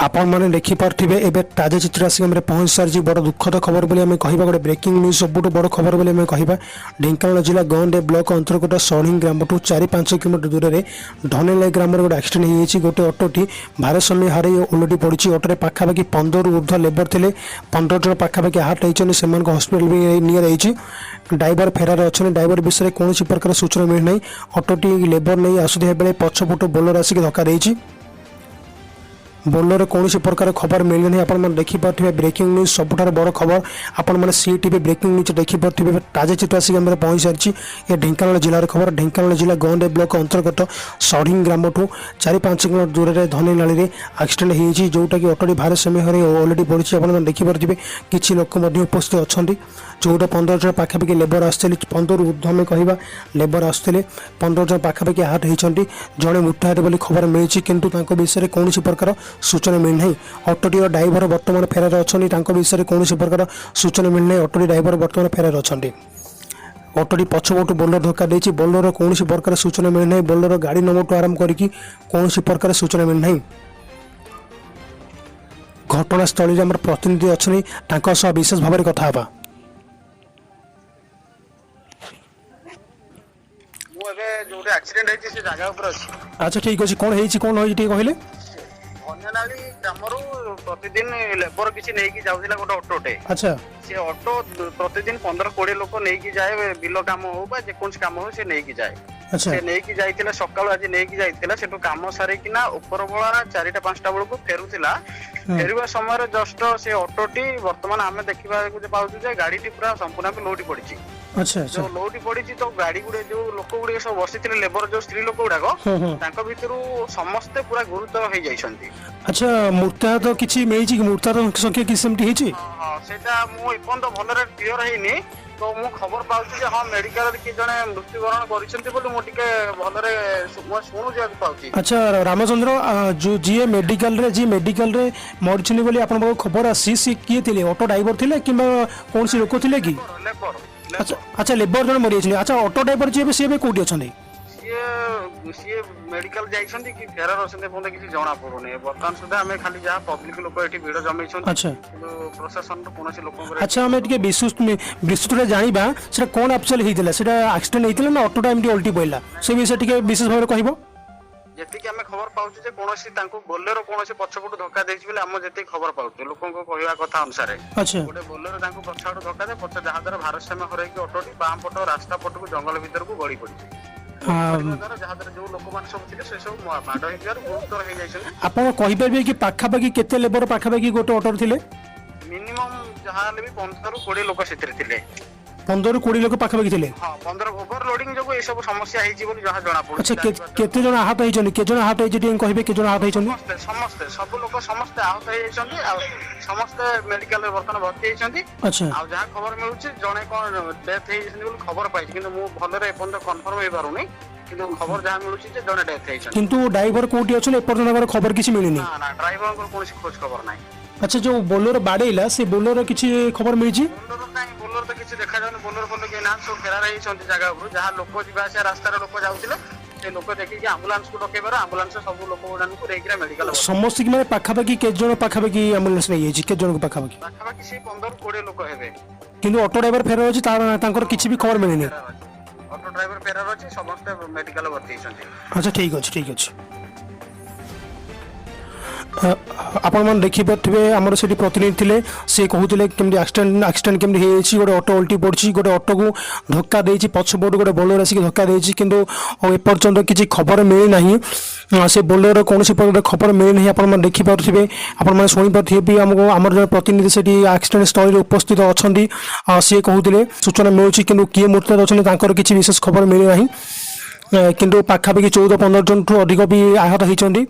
आपण मैंने देखिपे एवं ताजा चित्र आसिक पहुंच सारी बड़ दुखद खबर बोली आम कह गोटे ब्रेकिंग न्यूज सबुठ बड़ खबर बोली आम कह ढेंकानाल जिला गंडे ब्लॉक अंतर्गत सौणी ग्राम ठू 4-5 किलोमीटर दूर में धनेलाई ग्राम गोटे एक्सीडेंट हो गोटे अटोटी भारसाम्य हार ओलटी पड़ी अटोरे पाखापाखि 15 ऊर्ध्व लेबर थे 15 जन पाखापाखि आहत होती से हस्पिटाल भी नि ड्राइवर फेरार अच्छा ड्राइवर विषय में कौन प्रकार सूचना मिलना अटोटी लेबर नहीं आसुवा बेले पछपट बोलर आसिक धक्का देती बोलर कौन प्रकार खबर मिलने नहीं आप देखिपे ब्रेकिंग न्यूज सबुठ बड़ खबर आपण मैंने सी टीवी ब्रेकिंग न्यूज देखिपे ताजा चित्र आसिक पहुंच सारी ये ढेंकानाल जिलार खबर ढेंकानाल जिला गंडे ब्लॉक अंतर्गत सढ़ी ग्राम ठू 4-5 किलोमीटर दूर में धनेनाली में एक्सीडेंट होती जोटा कि अटोटी भारसाम्य हार ओलटी पड़ी आप देखिपे किसी लोक उपस्थित अच्छा चौदह 15 जन पाखापाखि लेबर आसते 15 ऊर्ध्व में कह लेबर आसते 15 जन पाखापाखि आहत होती जड़े मृत्युहात बोली खबर मिली किंतु विषय में कौन प्रकार सूचना मिलना अटोटी ड्राइवर बर्तमान फेरार अच्छा विषय में कौन प्रकार सूचना मिलना अटोटी ड्राइवर बर्तमान फेरार अच्छा अटोटी पछपटू बोलर धक्का देती बोलर कौन प्रकार सूचना मिलना बोलर गाड़ी नंबर आरंभ करके कौन प्रकार सूचना मिलना घटनास्थल में प्रतिनिधि अच्छा विशेष भाव में कथा अच्छा ठीक अच्छे कौन कहले धनेनाली ग्रामरू प्रतिदिन लेबर किसी नहीं जाऊला गोटे ऑटोटे अच्छा से ऑटो प्रतिदिन 15-20 लोक नहीं जाए बिल काम हो जेकोसी काम हो से नहीं जाए अच्छा से नहीं जाइतिला सकाळ आज नहीं जाइतिला सेटु काम सारे किना ऊपर बेला 4टा-5टा बेलू फेरुतिला फेरुवा समय जस्ट से ऑटोटी वर्तमान आमे देखिबा पाउछु जे गाड़ीटी पूरा संपूर्ण लोटी पड़ी अच्छा जो लोटी पड़ी तो गाड़ी गुड़े जो लोक गुड़े सब बसी लेबर जो स्त्री लोक गुड़ाक भितर समस्ते पूरा गुरुतर हो जाइछंती अच्छा मृत्युहात तो किछि मिली मृत्युहात संख्या किसी सेमती सेटा मु एपन तो भलरे क्लियर हेनी तो मु खबर पाउछु जे हां मेडिकल के जने मृत्युवरण करिसंती बोली मु टिके भलरे सुनु जे पाउछि अच्छा रामचंद्र जो जी मेडिकल रे मरछनी बोली आपन को खबर आसी सी किए थिले ऑटो ड्राइवर थिले किबा कोन सी लोक थिले कि लेबर अच्छा अच्छा लेबर जन मरि छिले अच्छा ऑटो ड्राइवर जे से कोठी अछनी सी मेडिकल जाइछंती कि फेरार अछंती फोन किसी जणा पड़ुने वर्तमान सुधा हमें खाली जहाँ पब्लिक लोक एठी भीड़ जमैछंती अच्छा प्रशासन कोनोसी लोक अच्छा हमें टिके विस्तृत जानिबा सेटा कोन एक्चुअली हितिला सेटा एक्सीडेंट हितिला ना ऑटो टाइम ओल्टी पइला से विषय टिके विशेष भाव कहबो जेतिक आमे खबर पाउछु जे कोनोसी तांको बोलेरो कोनोसी पछपटु धक्का देछि बोले हम जेतिक खबर पाउछु लोकन को कहवा कथा अनुसार अच्छा गोटे बोलेरो तांको पछाडु धक्का दे पछ जहा द्वारा भारसाम्य हरै कि ऑटोटी बाम पट रास्ता पटको जंगल भीतर को गड़ी पड़ी जहा द्वारा जो लोक मान सब थिले से सब माड हिजार गुरुतर हो जाइछन आपण कहि परबे कि पाखापाखि केते लेबर पाखापाखि गोटे ऑटो थिले मिनिमम जहा ले भी 15-20 लोक सेतिर थिले 15-20 लोक पाखापाखि थिले हां 15 ओवरलोडिंग जो ए सब समस्या हेछि बोली जहा जणा पड़ु अच्छा केते जन आहत होइछन के जन आहत होइछन कहबे के जन आहत होइछन समस्त सब लोक समस्त आहत होइछन आ समस्त मेडिकल रे वर्तमान भर्ती होइछन अच्छा आ जहा खबर मिलुछि जणे कोन डेथ होइछन बोली खबर पाइछि किंतु मु भलरे एपन कंफर्म होई पारुनी किंतु खबर जहा मिलुछि जे जणे डेथ होइछन किंतु ड्राइवर कोठी अछन एपर खबर किछि मिलिनी ना ना ड्राइवर को कोनसी खोज खबर नाही अच्छा जो बोलेरो बाडेला से बोलेरो किछि खबर मिलिछि बोलेरो तो किछि देखा जाउन बोलेरो कोन के नाम सब फेरार होइछन जगह ऊपर जहा लोक जिबा से रास्ता रे लोक जाउतिले से लोक देखि कि एम्बुलेंस को डकेबार एम्बुलेंस सब लोक उडान को रेगिरा मेडिकल समस्त कि माने पाखापाखि के जन पाखापाखि एम्बुलेंस नै येछि के जन को पाखापाखि से 15-20 लोक हेबे किंतु ऑटो ड्राइवर फेरार अछि तांकर किछि भी खबर मिलिनी ऑटो ड्राइवर फेरार अछि समस्त मेडिकल भर्ती होइछन अच्छा ठीक अछि आपण मन देखि पथिबे हमर सेठी प्रतिनिधि थिले से कहउतिले केमडी एक्सीडेंट केमडी हेछि गोटे ऑटो उल्टी पड़छि गोटे ऑटो को धक्का देछि पछपट गोटे बोलेरो आसी धक्का देछि किंतु ए पर्यंत किछि खबर मिली नाही से बोलेरो कोनसी प्रकार खबर मिली नाही आपण मन देखि पथिबे आपण मन सुनि पथिबे हमको हमर जन प्रतिनिधि सेठी एक्सीडेंट स्थल रे उपस्थित अछंती से कहउतिले सूचना मिलुछि किंतु किए मूर्ति अछंती तांकर किछि विशेष खबर मिली नाही किंतु पाखापाखि 14-15 जन ठू अधिक भी आहत होइछंती